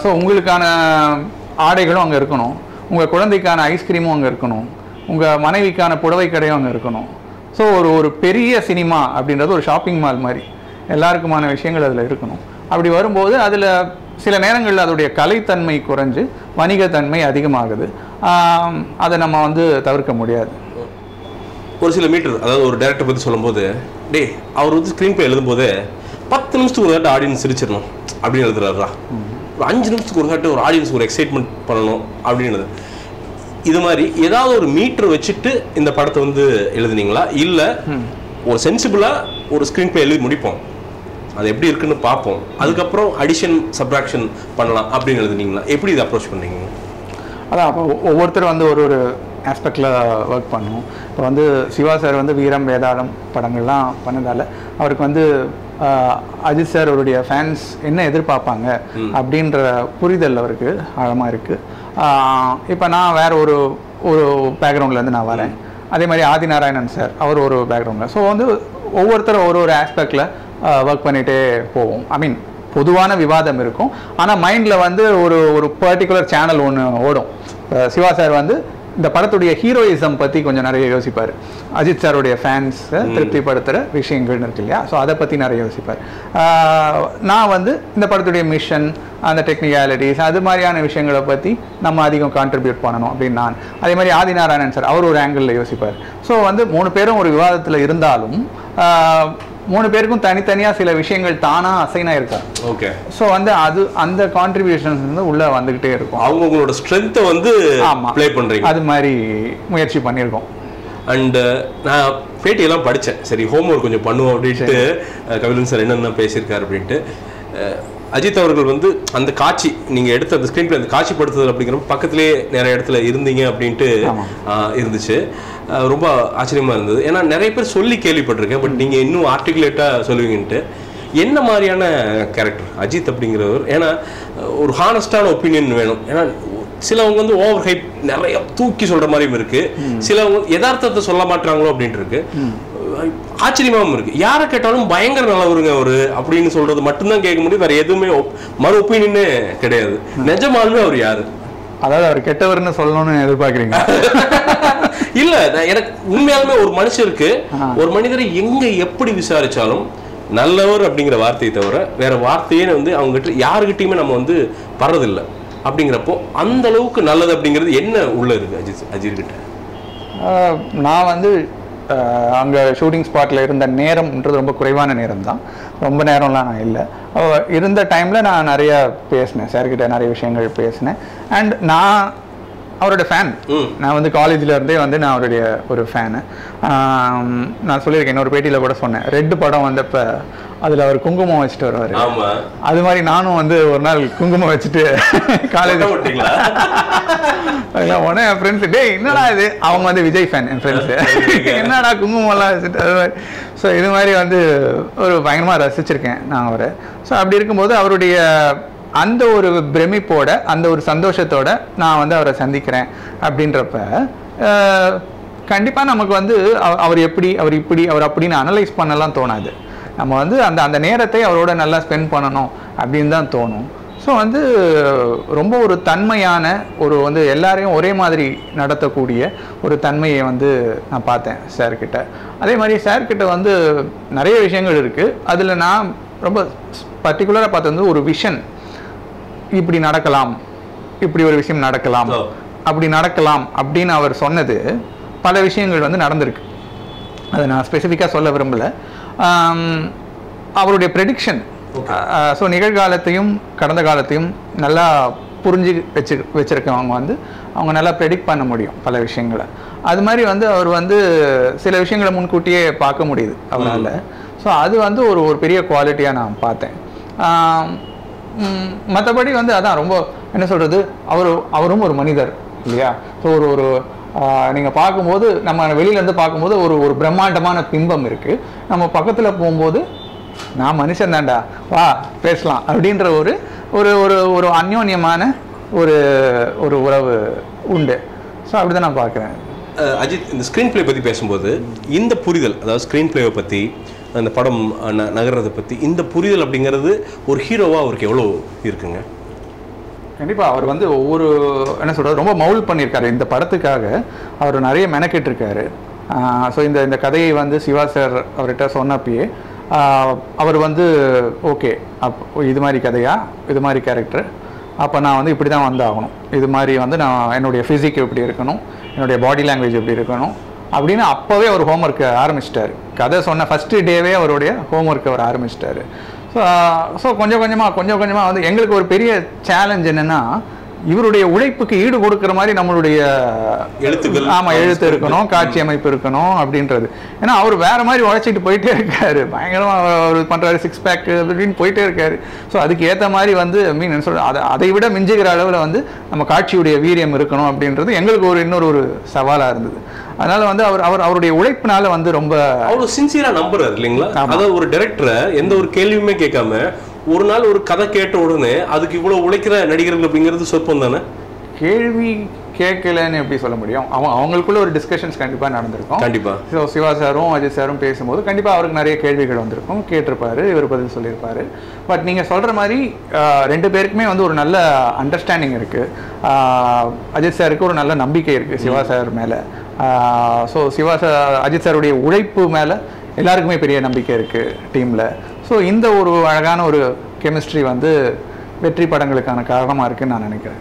ஸோ உங்களுக்கான ஆடைகளும் அங்கே இருக்கணும், உங்கள் குழந்தைக்கான ஐஸ்கிரீமும் அங்கே இருக்கணும், உங்கள் மனைவிக்கான புடவை கடையும் அங்கே இருக்கணும். ஸோ ஒரு பெரிய சினிமா அப்படின்றது ஒரு ஷாப்பிங் மால் மாதிரி எல்லாருக்குமான விஷயங்கள் அதில் இருக்கணும். அப்படி வரும்போது அதில் சில நேரங்களில் அதோடைய கலைத்தன்மை குறைஞ்சு வணிகத்தன்மை அதிகமாகுது. அதை நம்ம வந்து தவிர்க்க முடியாது. ஒரு சில மீட்டர், அதாவது ஒரு டேரக்டர் பற்றி சொல்லும்போது, அவர் வந்து ஸ்க்ரீன் பிளே எழுதும்போது 10 நிமிஷத்துக்கு ஒரு தாட்டு ஆடியன்ஸ் சிரிச்சிடணும் அப்படின்னு எழுதுறாரா, ஒரு 5 நிமிஷத்துக்கு ஒரு தாட்டு ஒரு ஆடியன்ஸுக்கு ஒரு எக்ஸைட்மெண்ட் பண்ணணும் அப்படின்னு. இது மாதிரி ஏதாவது ஒரு மீட்டர் வச்சுட்டு இந்த படத்தை வந்து எழுதுனீங்களா, இல்லை ஒரு சென்சிபிளாக ஒரு ஸ்க்ரீன் பிளே எழுதி முடிப்போம், அது எப்படி இருக்குன்னு பார்ப்போம், அதுக்கப்புறம் அடிஷன் சப்ராக்ஷன் பண்ணலாம் அப்படின்னு எழுதுனீங்களா, எப்படி இதை அப்ரோச் பண்ணீங்க? அதான் அப்போ ஒவ்வொருத்தரும் வந்து ஒரு ஆஸ்பெக்டில் ஒர்க் பண்ணுவோம். இப்போ வந்து சிவா சார் வந்து வீரம் வேதாளம் படங்கள்லாம் பண்ணதால் அவருக்கு வந்து அஜித் சார் அவருடைய ஃபேன்ஸ் என்ன எதிர்பார்ப்பாங்க அப்படின்ற புரிதல் அவருக்கு ஆழமாக இருக்குது. இப்போ நான் வேறு ஒரு பேக்ரவுண்ட்லேருந்து நான் வரேன். அதே மாதிரி ஆதிநாராயணன் சார் அவர் ஒரு பேக்ரவுண்டில். ஸோ வந்து ஒவ்வொருத்தரும் ஒரு ஆஸ்பெக்டில் ஒர்க் பண்ணிகிட்டே போவோம். ஐ மீன் பொதுவான விவாதம் இருக்கும், ஆனால் மைண்டில் வந்து ஒரு பர்டிகுலர் சேனல் ஒன்று ஓடும். சிவா சார் வந்து இந்த படத்துடைய ஹீரோயிசம் பற்றி கொஞ்சம் நிறைய யோசிப்பார். அஜித் சாருடைய ஃபேன்ஸை திருப்திப்படுத்துகிற விஷயங்கள்னு இருக்கு இல்லையா, ஸோ அதை பற்றி நிறைய யோசிப்பார். நான் வந்து இந்த படத்துடைய மிஷன், அந்த டெக்னிக்காலிட்டிஸ், அது மாதிரியான விஷயங்களை பற்றி நம்ம அதிகம் கான்ட்ரிபியூட் பண்ணணும் அப்படின்னு நான். அதே மாதிரி ஆதிநாராயணன் சார் அவர் ஒரு ஆங்கிளில் யோசிப்பார். ஸோ வந்து 3 பேரும் ஒரு விவாதத்தில் இருந்தாலும் 3 பேருக்கும் தனித்தனியாக சில விஷயங்கள் தானாக அசைனாக இருக்கும். ஓகே. ஸோ வந்து அந்த கான்ட்ரிபியூஷன்ஸ் வந்து உள்ளே வந்துக்கிட்டே இருக்கும். அவங்களோட ஸ்ட்ரென்த்தை வந்து ப்ளே பண்ணுறீங்க, அது மாதிரி முயற்சி பண்ணியிருக்கோம். அண்ட் நான் பேட்டியெல்லாம் படித்தேன், சரி ஹோம்ஒர்க் கொஞ்சம் பண்ணுவோம் அப்படின்ட்டு கபிலன் சார் என்னென்ன பேசியிருக்காரு அப்படின்ட்டு. அஜித் அவர்கள் வந்து அந்த காட்சி நீங்கள் எடுத்த அந்த ஸ்க்ரீன் பிளே அந்த காட்சிப்படுத்துதல் அப்படிங்கிறப்ப பக்கத்துலேயே நிறைய இடத்துல இருந்தீங்க அப்படின்ட்டு இருந்துச்சு. ரொம்ப ஆச்சரியமாக இருந்தது. ஏன்னா நிறைய பேர் சொல்லி கேள்விப்பட்டிருக்கேன், பட் நீங்கள் இன்னும் ஆர்டிகுலேட்டாக சொல்லுவீங்கன்ட்டு. என்ன மாதிரியான கேரக்டர் அஜித் அப்படிங்கிறவர்? ஏன்னா ஒரு ஹானஸ்டான ஒப்பீனியன் வேணும். ஏன்னா சிலவங்க வந்து ஓவர் ஹைப் நிறைய தூக்கி சொல்கிற மாதிரியும் இருக்குது, சிலவங்க யதார்த்தத்தை சொல்ல மாட்டாங்களோ அப்படின்ட்டு இருக்கு. ஆச்சரியமாகவும் இருக்கு. யாரை கேட்டாலும் பயங்கர நல்லவருங்க அவரு அப்படின்னு சொல்றது மட்டும்தான் கேட்க முடியும், வேற எதுவுமே மறு ஒப்பீனியனே கிடையாது. நிஜமாலுமே அவர் யாரு? அதாவது அவர் கெட்டவர்னு சொல்லணும்னு எதிர்பார்க்குறீங்க? இல்ல, எனக்கு உண்மையாலுமே ஒரு மனுஷருக்கு ஒரு மனிதரை எங்க எப்படி விசாரிச்சாலும் நல்லவர் அப்படிங்கிற வார்த்தையை தவிர வேற வார்த்தையே வந்து அவங்க கிட்ட யாருக்கிட்டையுமே நம்ம வந்து படுறதில்லை. அப்படிங்கிறப்போ அந்த அளவுக்கு நல்லது அப்படிங்கிறது என்ன உள்ள இருக்கு அஜித் கிட்ட? நான் வந்து அங்கே ஷூட்டிங் ஸ்பாட்டில் இருந்த நேரம்ன்றது ரொம்ப குறைவான நேரம் தான், ரொம்ப நேரம்லாம் நான் இல்லை. இருந்த டைமில் நான் நிறைய பேசினேன், சார்கிட்ட நிறைய விஷயங்கள் பேசினேன். அண்ட் நான் அவரோட ஃபேன். நான் வந்து காலேஜில் இருந்தே வந்து நான் அவருடைய ஒரு ஃபேனு. நான் சொல்லியிருக்கேன், இன்னொரு பேட்டியில் கூட சொன்னேன், ரெட் படம் வந்தப்போ அதில் அவர் குங்குமம் வச்சுட்டு வருவார். அது மாதிரி நானும் வந்து ஒரு நாள் குங்குமம் வச்சுட்டு காலேஜ் உடனே என் ஃப்ரெண்ட்ஸு, டே என்னடா இது, அவங்க வந்து விஜய் ஃபேன் என் ஃப்ரெண்ட்ஸு, என்னடா குங்குமம்லாம் வச்சுட்டு அது மாதிரி. ஸோ இது மாதிரி வந்து ஒரு பயங்கரமாக ரசிச்சிருக்கேன் நான் அவரை. ஸோ அப்படி இருக்கும்போது அவருடைய அந்த ஒரு பிரமிப்போட அந்த ஒரு சந்தோஷத்தோட நான் வந்து அவரை சந்திக்கிறேன் அப்படின்றப்ப கண்டிப்பாக நமக்கு வந்து அவர் எப்படி, அவர் இப்படி, அவர் அப்படின்னு அனலைஸ் பண்ணலாம் தோணாது. நம்ம வந்து அந்த நேரத்தை அவரோட நல்லா ஸ்பெண்ட் பண்ணணும் அப்படின்னு தான் தோணும். ஸோ வந்து ரொம்ப ஒரு தன்மையான ஒரு வந்து எல்லாரையும் ஒரே மாதிரி நடத்தக்கூடிய ஒரு தன்மையை வந்து நான் பார்த்தேன் சார்கிட்ட. அதே மாதிரி சார்கிட்ட வந்து நிறைய விஷயங்கள் இருக்குது. அதில் நான் ரொம்ப பர்டிகுலராக பார்த்தது வந்து ஒரு விஷன். இப்படி நடக்கலாம், இப்படி ஒரு விஷயம் நடக்கலாம், அப்படி நடக்கலாம் அப்படின்னு அவர் சொன்னது பல விஷயங்கள் வந்து நடந்திருக்கு. அதை நான் ஸ்பெசிஃபிக்காக சொல்ல விரும்பலை. அவருடைய ப்ரெடிக்ஷன், ஸோ நிகழ்காலத்தையும் கடந்த காலத்தையும் நல்லா புரிஞ்சு வச்சிருக்கவங்க வந்து அவங்க நல்லா ப்ரெடிக்ட் பண்ண முடியும் பல விஷயங்களை. அது மாதிரி வந்து அவர் வந்து சில விஷயங்களை முன்கூட்டியே பார்க்க முடியுது அவரால். ஸோ அது வந்து ஒரு பெரிய குவாலிட்டியாக நான் பார்த்தேன். மற்றபடி வந்து அதான் ரொம்ப என்ன சொல்கிறது, அவரும் ஒரு மனிதர் இல்லையா? ஸோ ஒரு நீங்கள் பார்க்கும்போது, நம்ம வெளியிலேருந்து பார்க்கும்போது ஒரு பிரம்மாண்டமான பிம்பம் இருக்குது. நம்ம பக்கத்தில் போகும்போது நான் மனுஷன் தான்டா, வா பேசலாம் அப்படின்ற ஒரு ஒரு ஒரு ஒரு அந்யோன்யமான ஒரு ஒரு உறவு உண்டு. ஸோ அப்படி தான் நான் பார்க்குறேன். அஜித், இந்த ஸ்க்ரீன் பிளே பற்றி பேசும்போது இந்த புரிதல், அதாவது ஸ்க்ரீன் பிளேவை பற்றி, அந்த படம் நகர்றதை பற்றி இந்த புரிதல் அப்படிங்கிறது ஒரு ஹீரோவாக அவருக்கு எவ்வளோ இருக்குங்க? கண்டிப்பாக அவர் வந்து ஒவ்வொரு என்ன சொல்கிறது ரொம்ப மவுல் பண்ணியிருக்காரு. இந்த படத்துக்காக அவர் நிறைய மெனக்கெட்டிருக்காரு. ஸோ இந்த கதையை வந்து சிவா சார் அவர்கிட்ட சொன்னப்பயே அவர் வந்து ஓகே, இது மாதிரி கதையா, இது மாதிரி கேரக்டர், அப்போ நான் வந்து இப்படி தான் வந்து ஆகணும், இது மாதிரி வந்து நான் என்னுடைய ஃபிசிக் எப்படி இருக்கணும், என்னுடைய பாடி லாங்குவேஜ் எப்படி இருக்கணும் அப்படின்னு அப்போவே அவர் ஹோம்ஒர்க்கை ஆரம்பிச்சிட்டாரு. கதை சொன்ன ஃபஸ்ட்டு டேவே அவருடைய ஹோம்ஒர்க்கை அவர் ஆரம்பிச்சிட்டாரு. ஸோ கொஞ்சம் கொஞ்சமாக வந்து எங்களுக்கு ஒரு பெரிய சேலஞ்ச் என்னென்னா, இவருடைய உழைப்புக்கு ஈடு கொடுக்குற மாதிரி நம்மளுடைய எழுத்துக்கள், எழுத்து இருக்கணும், காட்சி அமைப்பு இருக்கணும் அப்படின்றது. ஏன்னா அவர் வேற மாதிரி உழைச்சிட்டு போயிட்டே இருக்காரு, பயங்கரமாக அவர் பண்ணுறாரு, 6 பேக் அப்படின்னு போயிட்டே இருக்காரு. ஸோ அதுக்கு ஏற்ற மாதிரி வந்து என்ன சொல்ற, அதை விட மிஞ்சுகிற அளவில் வந்து நம்ம காட்சியுடைய வீரியம் இருக்கணும் அப்படின்றது எங்களுக்கு இன்னொரு சவாலாக இருந்தது. அதனால வந்து அவருடைய உழைப்பினால வந்து ரொம்ப அவ்வளோ சின்சியராக நம்புறாரு இல்லைங்களா? அதாவது ஒரு டைரக்டரை எந்த ஒரு கேள்வியுமே கேட்காம ஒரு நாள் ஒரு கதை கேட்ட உடனே அதுக்கு இவ்வளவு உழைக்கிற நடிகர்கள் அப்படிங்கிறது சொற்பம் தானே. கேள்வி கேட்கலன்னு எப்படி சொல்ல முடியும்? அவங்களுக்குள்ள ஒரு டிஸ்கஷன்ஸ் கண்டிப்பாக நடந்திருக்கும். கண்டிப்பாக. ஸோ சிவா சாரும் அஜித் சாரும் பேசும்போது கண்டிப்பாக அவருக்கு நிறைய கேள்விகள் வந்திருக்கும், கேட்டிருப்பாரு, இவர் பதில் சொல்லியிருப்பாரு. பட் நீங்கள் சொல்கிற மாதிரி 2 பேருக்குமே வந்து ஒரு நல்ல அண்டர்ஸ்டாண்டிங் இருக்குது. அஜித் சாருக்கு ஒரு நல்ல நம்பிக்கை இருக்குது சிவா சார் மேலே. ஸோ அஜித் சாருடைய உழைப்பு மேலே எல்லாருக்குமே பெரிய நம்பிக்கை இருக்குது டீமில். ஸோ இந்த ஒரு அழகான ஒரு கெமிஸ்ட்ரி வந்து வெற்றி படங்களுக்கான காரணமாக இருக்குன்னு நான் நினைக்கிறேன்.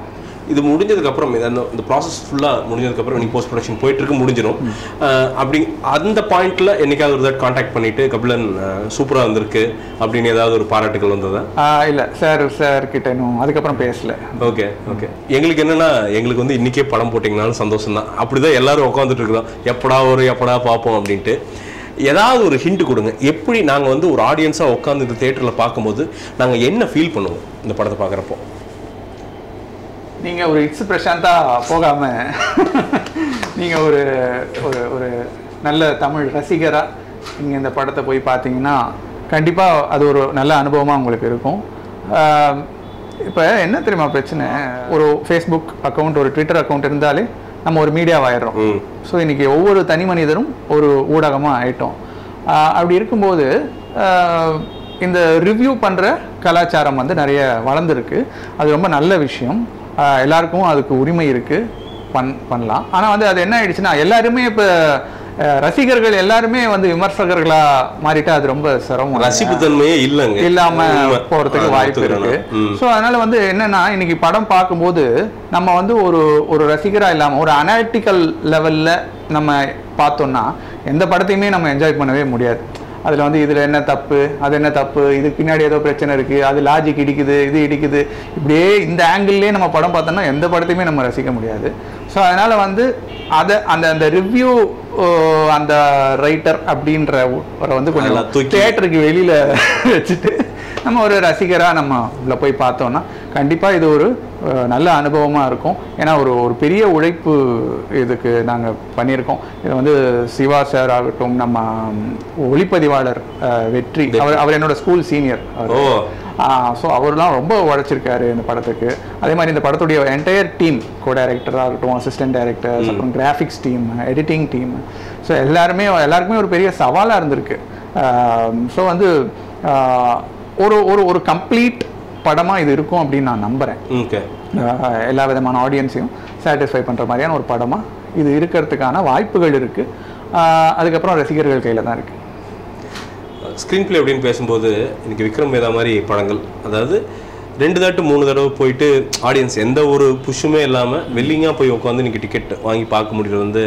இது முடிஞ்சதுக்கப்புறம், இந்த ப்ராசஸ் ஃபுல்லாக முடிஞ்சதுக்கப்புறம் நீங்கள் போஸ்ட் ப்ரொடக்ஷன் போயிட்டுருக்கு, முடிஞ்சிடும். அப்படி அந்த பாயிண்ட்டில் என்னைக்காவது ஒரு தடவை கான்டாக்ட் பண்ணிவிட்டு கபிலன் சூப்பராக வந்திருக்கு அப்படின்னு ஏதாவது ஒரு பாராட்டுகள் வந்ததா? இல்லை சார் கிட்ட இன்னும் அதுக்கப்புறம் பேசல. ஓகே. எங்களுக்கு என்னென்னா, எங்களுக்கு வந்து இன்றைக்கே படம் போட்டிங்கனாலும் சந்தோஷம் தான். அப்படி தான் எல்லோரும் உட்காந்துட்டு இருக்கிறோம், எப்படா பார்ப்போம் அப்படின்ட்டு. ஏதாவது ஒரு ஹிண்ட் கொடுங்க, எப்படி நாங்கள் வந்து ஒரு ஆடியன்ஸாக உட்காந்து இந்த தியேட்டரில் பார்க்கும்போது நாங்கள் என்ன ஃபீல் பண்ணுவோம் இந்த படத்தை பார்க்குறப்போ? நீங்கள் ஒரு இட்ஸ் பிரசாந்தாக போகாமல் நீங்கள் ஒரு ஒரு நல்ல தமிழ் ரசிகராக நீங்கள் இந்த படத்தை போய் பார்த்தீங்கன்னா கண்டிப்பாக அது ஒரு நல்ல அனுபவமாக உங்களுக்கு இருக்கும். இப்போ என்ன தெரியுமா பிரச்சனை, ஒரு ஃபேஸ்புக் அக்கௌண்ட், ஒரு ட்விட்டர் அக்கௌண்ட் இருந்தாலே நம்ம ஒரு மீடியாவாயிடுறோம். ஸோ இன்றைக்கி ஒவ்வொரு தனி மனிதரும் ஒரு ஊடகமாக ஆயிட்டோம். அப்படி இருக்கும்போது இந்த ரிவ்யூ பண்ணுற கலாச்சாரம் வந்து நிறைய வளர்ந்துருக்கு. அது ரொம்ப நல்ல விஷயம், எல்லாருக்கும் அதுக்கு உரிமை இருக்குது, பண்ணலாம். ஆனால் வந்து அது என்ன ஆயிடுச்சுன்னா, எல்லாருமே இப்போ ரசிகர்கள் எல்லாருமே வந்து விமர்சகர்களாக மாறிட்டா அது ரொம்ப சிரமம், ரசிப்புத்தன்மையே இல்லாமல் போகிறதுக்கு வாய்ப்பு இருக்கு. ஸோ அதனால வந்து என்னன்னா, இன்னைக்கு படம் பார்க்கும்போது நம்ம வந்து ஒரு ரசிகராக இல்லாமல் ஒரு அனாலிட்டிக்கல் லெவலில் நம்ம பார்த்தோம்னா எந்த படத்தையுமே நம்ம என்ஜாய் பண்ணவே முடியாது. அதில் வந்து இதில் என்ன தப்பு, அது என்ன தப்பு, இதுக்கு பின்னாடி ஏதோ பிரச்சனை இருக்குது, அது லாஜிக் இடிக்குது, இது இடிக்குது, இப்படியே இந்த ஆங்கிள்லேயே நம்ம படம் பார்த்தோம்னா எந்த படத்தையுமே நம்ம ரசிக்க முடியாது. ஸோ அதனால் வந்து அந்த ரிவ்யூ அந்த ரைட்டர் அப்படின்ற வந்து கொஞ்சம் தியேட்டருக்கு வெளியில் வச்சுட்டு நம்ம ஒரு ரசிகராக நம்ம உள்ள போய் பார்த்தோம்னா கண்டிப்பாக இது ஒரு நல்ல அனுபவமாக இருக்கும். ஏன்னா ஒரு பெரிய உழைப்பு இதுக்கு நாங்கள் பண்ணியிருக்கோம். இது வந்து சிவா சார் ஆகட்டும், நம்ம ஒளிப்பதிவாளர் வெற்றி, அவர் என்னோட ஸ்கூல் சீனியர் அவர். ஸோ அவர்லாம் ரொம்ப உழைச்சிருக்காரு இந்த படத்துக்கு. அதே மாதிரி இந்த படத்துடைய என்டையர் டீம், கோ டைரக்டராக இருக்கட்டும், அசிஸ்டன்ட் டைரக்டர்ஸ், அப்புறம் graphics team, editing team, so எல்லாருக்குமே ஒரு பெரிய சவாலாக இருந்திருக்கு. ஸோ வந்து ஒரு கம்ப்ளீட் படமாக இது இருக்கும் அப்படின்னு நான் நம்புகிறேன். எல்லா விதமான ஆடியன்ஸையும் சாட்டிஸ்ஃபை பண்ணுற மாதிரியான ஒரு படமாக இது இருக்கிறதுக்கான வாய்ப்புகள் இருக்குது. அதுக்கப்புறம் ரசிகர்கள் கையில் தான் இருக்குது. ஸ்க்ரீன் பிளே அப்படின்னு பேசும்போது எனக்கு விக்ரம் வேதா மாதிரி படங்கள், அதாவது 2 தாட்டு 3 தடவை போயிட்டு ஆடியன்ஸ் எந்த ஒரு புஷ்ஷுமே இல்லாமல் வெல்லிங்காக போய் உட்காந்து இன்னைக்கு டிக்கெட் வாங்கி பார்க்க முடியுது வந்து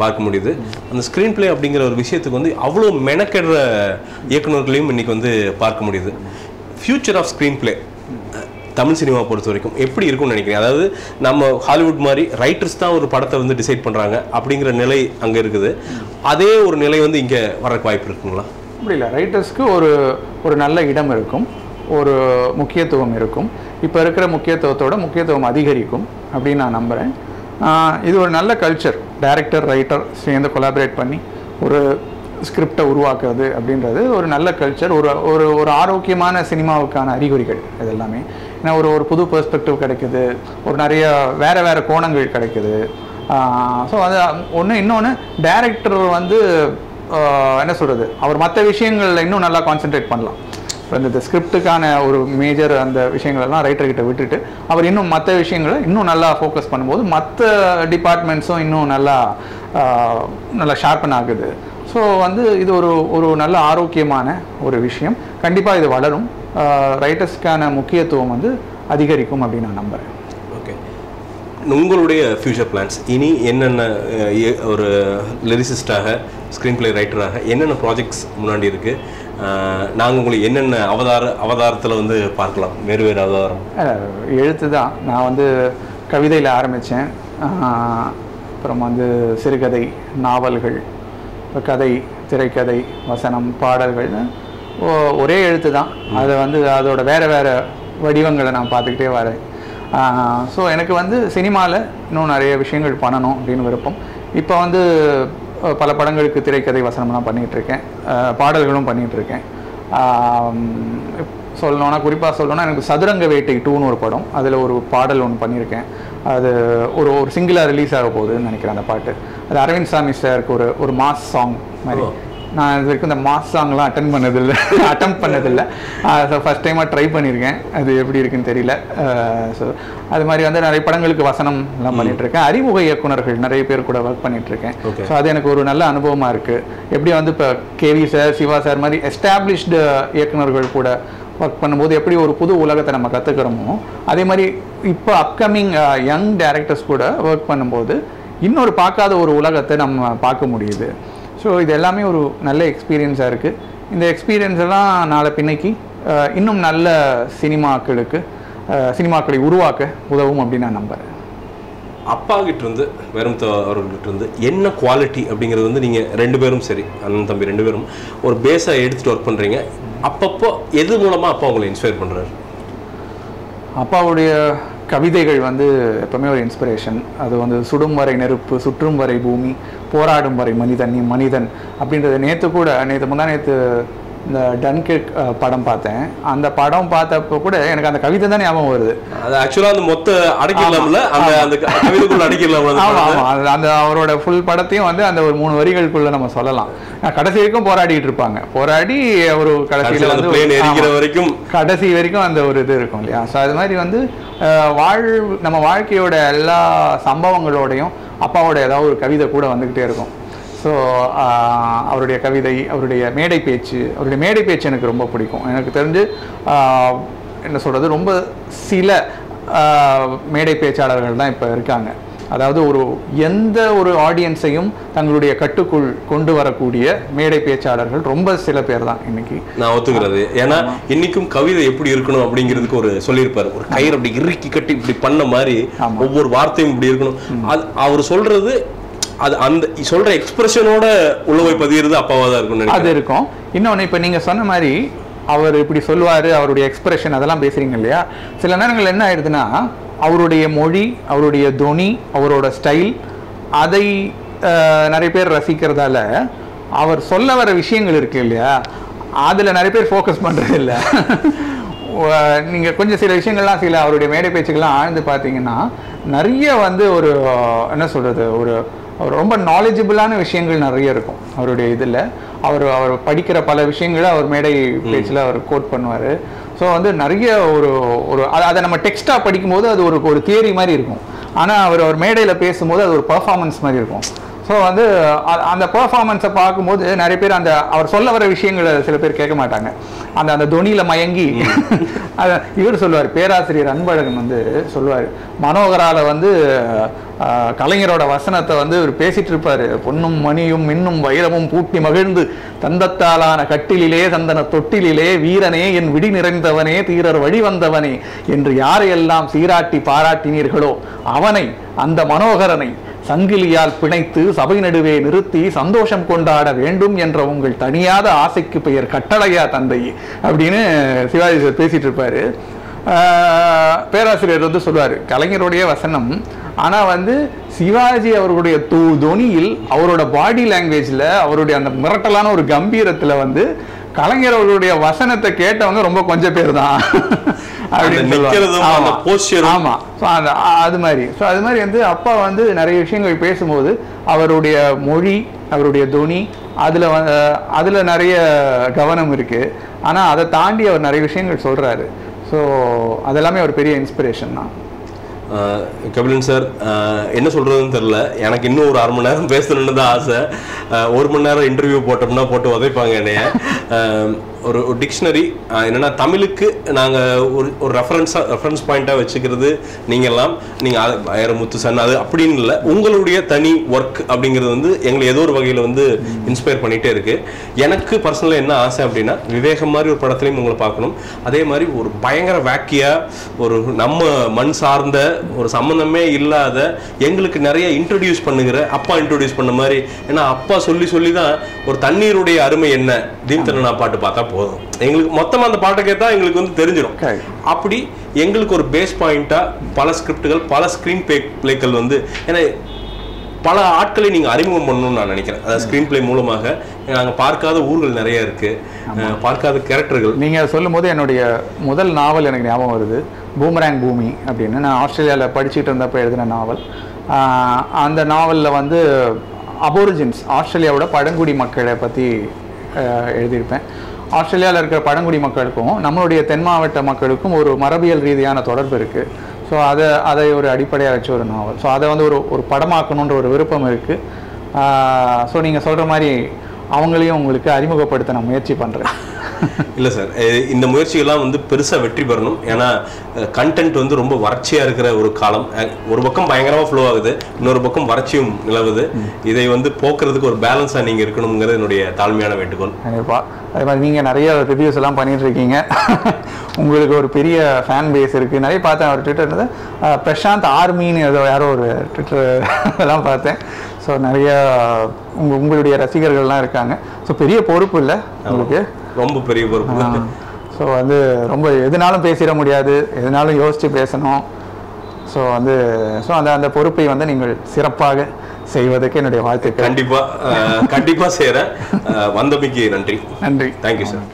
பார்க்க முடியுது. அந்த ஸ்க்ரீன் பிளே அப்படிங்கிற ஒரு விஷயத்துக்கு வந்து அவ்வளோ மெனக்கெடுற இயக்குநர்களையும் இன்னைக்கு வந்து பார்க்க முடியுது. Future of screen play Tamil cinema பொறுத்த வரைக்கும் எப்படி இருக்கும்னு நினைக்கிறேன்? அதாவது நம்ம ஹாலிவுட் மாதிரி ரைட்டர்ஸ் தான் ஒரு படத்தை வந்து டிசைட் பண்ணுறாங்க அப்படிங்கிற நிலை அங்கே இருக்குது. அதே ஒரு நிலை வந்து இங்கே வரக்கு வாய்ப்பு இருக்குங்களா? அப்படி இல்லை, ரைட்டர்ஸ்க்கு ஒரு நல்ல இடம் இருக்கும், ஒரு முக்கியத்துவம் இருக்கும். இப்போ இருக்கிற முக்கியத்துவம் அதிகரிக்கும் அப்படின்னு நான் நம்புகிறேன். இது ஒரு நல்ல கல்ச்சர். டைரக்டர் ரைட்டர் சேர்ந்து கொலாபரேட் பண்ணி ஒரு ஸ்கிரிப்டை உருவாக்குறது அப்படின்றது ஒரு நல்ல கல்ச்சர், ஒரு ஆரோக்கியமான சினிமாவுக்கான அறிகுறிகள் இது எல்லாமே. ஏன்னா ஒரு புது பெர்ஸ்பெக்டிவ் கிடைக்குது, ஒரு நிறைய வேறு கோணங்கள் கிடைக்குது. ஸோ அது ஒன்று. இன்னொன்று, டைரக்டர் வந்து என்ன சொல்கிறது, அவர் மற்ற விஷயங்களில் இன்னும் நல்லா கான்சென்ட்ரேட் பண்ணலாம். இப்போ இந்த ஸ்கிரிப்டுக்கான ஒரு மேஜர் அந்த விஷயங்களெல்லாம் ரைட்டர்கிட்ட விட்டுட்டு அவர் இன்னும் மற்ற விஷயங்களை இன்னும் நல்லா ஃபோக்கஸ் பண்ணும்போது மற்ற டிபார்ட்மெண்ட்ஸும் இன்னும் நல்லா ஷார்ப்பன் ஆகுது. ஸோ வந்து இது ஒரு நல்ல ஆரோக்கியமான ஒரு விஷயம். கண்டிப்பாக இது வளரும், ரைட்டர்ஸ்க்கான முக்கியத்துவம் வந்து அதிகரிக்கும் அப்படின்னு நான் நம்புகிறேன். ஓகே, உங்களுடைய ஃபியூச்சர் பிளான்ஸ் இனி என்னென்ன? ஒரு லிரிசிஸ்டாக, ஸ்க்ரீன் பிளே ரைட்டராக என்னென்ன ப்ராஜெக்ட்ஸ் முன்னாடி இருக்குது? நாங்கள் உங்களுக்கு என்னென்ன அவதாரத்தில் வந்து பார்க்கலாம்? வேறு அவதாரம் எழுத்து தான். நான் வந்து கவிதையில் ஆரம்பித்தேன், அப்புறம் வந்து சிறுகதை, நாவல்கள், கதை, திரைக்கதை, வசனம், பாடல்கள்னு ஒரே எழுத்து தான். அதை வந்து அதோட வேறு வடிவங்களை நான் பார்த்துக்கிட்டே வரேன். ஸோ எனக்கு வந்து சினிமாவில் இன்னும் நிறைய விஷயங்கள் பண்ணணும் அப்படின்னு விருப்பம். இப்போ வந்து பல படங்களுக்கு திரைக்கதை, வசனம்லாம் பண்ணிகிட்ருக்கேன், பாடல்களும் பண்ணிகிட்ருக்கேன். குறிப்பாக சொல்லணும்னா எனக்கு சதுரங்க வேட்டை 2ன்னு ஒரு படம், அதில் ஒரு பாடல் ஒன்று பண்ணியிருக்கேன். அது ஒரு சிங்கிளாக ரிலீஸ் ஆக போகுதுன்னு நினைக்கிறேன் அந்த பாட்டு. அது அரவிந்த் சாமி சாருக்கு ஒரு மாஸ் சாங் மாதிரி. நான் இது வரைக்கும் இந்த மாஸ் சாங்லாம் அட்டம் பண்ணதில்லை. ஸோ ஃபஸ்ட் டைமாக ட்ரை பண்ணியிருக்கேன், அது எப்படி இருக்குன்னு தெரியல. ஸோ அது மாதிரி வந்து நிறைய படங்களுக்கு வசனம்லாம் பண்ணிகிட்ருக்கேன். அறிமுக இயக்குனர்கள் நிறைய பேர் கூட ஒர்க் பண்ணிகிட்ருக்கேன். ஸோ அது எனக்கு ஒரு நல்ல அனுபவமாக இருக்குது. எப்படி வந்து இப்போ கேவி சார், சிவா சார் மாதிரி எஸ்டாப்ளிஷ்டு இயக்குனர்கள் கூட ஒர்க் பண்ணும்போது எப்படி ஒரு புது உலகத்தை நம்ம கற்றுக்கிறோமோ, அதே மாதிரி இப்போ அப்கமிங் யங் டைரக்டர்ஸ் கூட ஒர்க் பண்ணும்போது இன்னொரு பார்க்காத ஒரு உலகத்தை நம்ம பார்க்க முடியுது. ஸோ இது எல்லாமே ஒரு நல்ல எக்ஸ்பீரியன்ஸாக இருக்குது. இந்த எக்ஸ்பீரியன்ஸ் எல்லாம் நாளை பின்னைக்கு இன்னும் நல்ல சினிமாக்களை உருவாக்க உதவும் அப்படின்னு நான் நம்புகிறேன். அப்பா கிட்ட இருந்து வைரமுத்து அவர்கள்கிட்ட இருந்து என்ன குவாலிட்டி அப்படிங்கிறது வந்து நீங்கள் 2 பேரும் சரி, அண்ணன் தம்பி 2 பேரும் ஒரு பேஸாக எடுத்துகிட்டு ஒர்க் பண்ணுறீங்க. அப்பப்போ எது மூலமாக அப்பா உங்களை இன்ஸ்பயர் பண்ணுறாரு? அப்பாவுடைய கவிதைகள் வந்து எப்பவுமே ஒரு இன்ஸ்பிரேஷன். அது வந்து சுடும் வரை நெருப்பு, சுற்றும் வரை பூமி, போராடும் வரை மனிதன், நீ மனிதன் அப்படின்றது. நேற்று முந்தானேத்து இந்த டன்கெர்க் படம் பார்த்தேன். அந்த படம் பார்த்தப்போ கூட எனக்கு அந்த கவிதை தான் ஞாபகம் வருது. அது ஆக்சுவலாக அந்த மொத்த அடக்கிடலாம்ல, அந்த கவிதைக்குள்ள அடக்கிடலாம். ஆமாம், அந்த அவரோட ஃபுல் படத்தையும் வந்து அந்த ஒரு 3 வரிகளுக்குள்ள நம்ம சொல்லலாம். கடைசி வரைக்கும் போராடிட்டு இருப்பாங்க, போராடி ஒரு கடைசியில் வந்து வரைக்கும் கடைசி வரைக்கும் அந்த ஒரு இது இருக்கும் இல்லையா. ஸோ அது மாதிரி வந்து நம்ம வாழ்க்கையோட எல்லா சம்பவங்களோடையும் அப்பாவோட ஏதாவது ஒரு கவிதை கூட வந்துக்கிட்டே இருக்கும். ஸோ அவருடைய கவிதை, அவருடைய மேடை பேச்சு எனக்கு ரொம்ப பிடிக்கும். எனக்கு தெரிஞ்சு என்ன சொல்கிறது, ரொம்ப சில மேடை பேச்சாளர்கள் தான் இப்போ இருக்காங்க. அதாவது எந்த ஒரு ஆடியன்ஸையும் தங்களுடைய கட்டுக்குள் கொண்டு வரக்கூடிய மேடை பேச்சாளர்கள் ரொம்ப சில பேர் தான் இன்னைக்கு. நான் ஒத்துக்கிறது. ஏன்னா இன்னைக்கும் கவிதை எப்படி இருக்கணும் அப்படிங்கிறதுக்கு ஒரு சொல்லியிருப்பாரு. ஒரு கயிறு அப்படி இறுக்கி கட்டி இப்படி பண்ண மாதிரி ஒவ்வொரு வார்த்தையும் இப்படி இருக்கணும். அது அவர் சொல்றது, அது அந்த சொல்ற எக்ஸ்பிரஷனோட உழவை பதிகிறது அப்பாவா தான் இருக்கும். அது இருக்கும். இன்னொன்று, இப்போ நீங்க சொன்ன மாதிரி அவர் இப்படி சொல்லுவாரு, அவருடைய எக்ஸ்பிரஷன் அதெல்லாம் பேசுறீங்க இல்லையா. சில நேரங்கள் என்ன ஆயிடுதுன்னா, அவருடைய மொழி, அவருடைய தொனி, அவரோட ஸ்டைல், அதை நிறைய பேர் ரசிக்கிறதால அவர் சொல்ல வர விஷயங்கள் இருக்கு இல்லையா, அதில் நிறைய பேர் ஃபோக்கஸ் பண்ணுறது இல்லை. நீங்கள் கொஞ்சம் சில விஷயங்கள்லாம், சில அவருடைய மேடை பேச்சுக்கெல்லாம் ஆழ்ந்து பார்த்தீங்கன்னா நிறைய வந்து என்ன சொல்கிறது, ரொம்ப நாலேஜபிளான விஷயங்கள் நிறைய இருக்கும் அவருடைய இதில். அவர் படிக்கிற பல விஷயங்களை அவர் மேடை பேச்சில் அவர் கோட் பண்ணுவார். ஸோ வந்து நிறைய அதை நம்ம டெக்ஸ்டாக படிக்கும்போது அது ஒரு தியரி மாதிரி இருக்கும். ஆனால் அவர் மேடையில் பேசும்போது அது ஒரு பர்ஃபார்மன்ஸ் மாதிரி இருக்கும். ஸோ வந்து அந்த பெர்ஃபார்மன்ஸை பார்க்கும்போது நிறைய பேர் அந்த அவர் சொல்ல வர விஷயங்களை சில பேர் கேட்க மாட்டாங்க. அந்த தொனியில் மயங்கி இவர் சொல்லுவார், பேராசிரியர் அன்பழகன் வந்து சொல்லுவார், மனோகரால வந்து கலைஞரோட வசனத்தை வந்து இவர் பேசிட்டு இருப்பாரு. பொன்னும் மணியும் மின்னும் வைரமும் பூட்டி மகிழ்ந்து தந்தத்தாலான கட்டிலே சந்தன தொட்டிலே வீரனே என் விடி நிறைந்தவனே தீரர் வழி வந்தவனே என்று யாரையெல்லாம் சீராட்டி பாராட்டினீர்களோ அவனை, அந்த மனோகரனை சங்கிலியால் பிணைத்து சபை நடுவே நிறுத்தி சந்தோஷம் கொண்டாட வேண்டும் என்ற உங்கள் தனியாத ஆசைக்கு பெயர் கட்டளையா தந்தை அப்படின்னு சிவாஜி சார் பேசிட்டு இருப்பாரு. பேராசிரியர் வந்து சொல்லுவார், கலைஞருடைய வசனம், ஆனால் வந்து சிவாஜி அவர்களுடைய தொனியில், அவரோட பாடி லாங்குவேஜில், அவருடைய அந்த மிரட்டலான ஒரு கம்பீரத்தில் வந்து கலைஞர் அவர்களுடைய வசனத்தை கேட்டவங்க ரொம்ப கொஞ்சம் பேர் தான் அப்படின்னு சொல்லுவாங்க. ஆமா, அது மாதிரி வந்து அப்பா வந்து நிறைய விஷயங்கள் பேசும்போது அவருடைய மொழி, அவருடைய தொனி, அதுல நிறைய கவனம் இருக்கு. ஆனா அதை தாண்டி அவர் நிறைய விஷயங்கள் சொல்றாரு. ஸோ அதெல்லாமே ஒரு பெரிய இன்ஸ்பிரேஷன் தான். கபிலன் சார், என்ன சொல்றதுன்னு தெரியல. எனக்கு இன்னும் ஒரு 1/2 மணி நேரம் பேசணும்னு தான் ஆசை. 1 மணி நேரம் இன்டர்வியூ போட்டோம்னா போட்டு உதைப்பாங்க என்னைய. ஒரு டிக்ஷனரி என்னன்னா, தமிழுக்கு நாங்கள் ஒரு ரெஃபரன்ஸ் பாயிண்டாக வச்சுக்கிறது நீங்கள் வைரமுத்து சன் அது அப்படின்னு இல்லை, உங்களுடைய தனி ஒர்க் அப்படிங்கிறது வந்து எங்களை ஏதோ ஒரு வகையில் வந்து இன்ஸ்பயர் பண்ணிகிட்டே இருக்கு. எனக்கு பர்சனலாக என்ன ஆசை அப்படின்னா, விவேகம் மாதிரி ஒரு படத்துலையும் உங்களை பார்க்கணும். அதே மாதிரி ஒரு பயங்கர வேக்கியாக ஒரு நம்ம மண் சார்ந்த ஒரு சம்மந்தமே இல்லாத எங்களுக்கு நிறைய இன்ட்ரடியூஸ் பண்ணுகிற, அப்பா இன்ட்ரடியூஸ் பண்ண மாதிரி. ஏன்னா அப்பா சொல்லி சொல்லி தான் ஒரு தண்ணீருடைய அருமை என்ன தீம் திருநா பாட்டு பார்த்தா போதும், எங்களுக்கு மொத்தமாக அந்த பாட்டை கேட்டா எங்களுக்கு வந்து தெரிஞ்சிடும். அப்படி எங்களுக்கு ஒரு பேஸ் பாயிண்டா பல ஸ்கிரிப்டுகள், பல ஸ்கிரீன் பிளேக்கள் வந்து, ஏன்னா பல ஆட்களை நீங்க அறிமுகம் பண்ணணும்னு நான் நினைக்கிறேன். அதாவது ஸ்கிரீன் பிளே மூலமாக நாங்கள் பார்க்காத ஊர்கள் நிறைய இருக்கு, பார்க்காத கேரக்டர்கள். நீங்க சொல்லும் போது என்னுடைய முதல் நாவல் எனக்கு ஞாபகம் வருது, பூமராங் பூமி அப்படின்னு. நான் ஆஸ்திரேலியாவில் படிச்சுட்டு இருந்தப்போ எழுதின நாவல். அந்த நாவலில் வந்து அபோரிஜின்ஸ், ஆஸ்திரேலியாவோட பழங்குடி மக்களை பற்றி எழுதியிருப்பேன். ஆஸ்திரேலியாவில் இருக்கிற பழங்குடி மக்களுக்கும் நம்மளுடைய தென் மாவட்ட மக்களுக்கும் ஒரு மரபியல் ரீதியான தொடர்பு இருக்குது. ஸோ அதை ஒரு அடிப்படையாக வச்சு ஒரு நாவல். ஸோ அதை வந்து ஒரு படமாக்கணுன்ற ஒரு விருப்பம் இருக்குது. ஸோ நீங்கள் சொல்கிற மாதிரி அவங்களையும் உங்களுக்கு அறிமுகப்படுத்த நான் முயற்சி பண்ணுறேன். இல்லை சார், இந்த முயற்சிகள்லாம் வந்து பெருசாக வெற்றி பெறணும். ஏன்னா கண்டென்ட் வந்து ரொம்ப வறட்சியாக இருக்கிற ஒரு காலம். ஒரு பக்கம் பயங்கரமாக ஃப்ளோ ஆகுது, இன்னொரு பக்கம் வறட்சியும் நிலவுது. இதை வந்து போக்குறதுக்கு ஒரு பேலன்ஸாக நீங்கள் இருக்கணுங்கிறது என்னுடைய தாழ்மையான வேண்டுகோள். கண்டிப்பாக. அதே மாதிரி நீங்கள் நிறைய ரிவ்யூஸ் எல்லாம் பண்ணிட்டு இருக்கீங்க, உங்களுக்கு ஒரு பெரிய ஃபேன் பேஸ் இருக்குது. நிறைய பார்த்தேன் ஒரு ட்விட்டர், பிரசாந்த் ஆர்மின்னு யாரோ ஒரு ட்விட்டர் எல்லாம் பார்த்தேன். ஸோ நிறைய உங்களுடைய ரசிகர்கள்லாம் இருக்காங்க. ஸோ பெரிய பொறுப்பு இல்லை உங்களுக்கு, ரொம்ப பெரிய பொறுப்பு. ஸோ வந்து ரொம்ப எதுனாலும் பேசிட முடியாது, எதுனாலும் யோசித்து பேசணும். ஸோ வந்து அந்த பொறுப்பை வந்து நீங்கள் சிறப்பாக செய்வதற்கு என்னுடைய வாழ்த்துக்கள். கண்டிப்பாக செய்கிறேன். வந்தமைக்கு நன்றி. நன்றி. Thank you sir.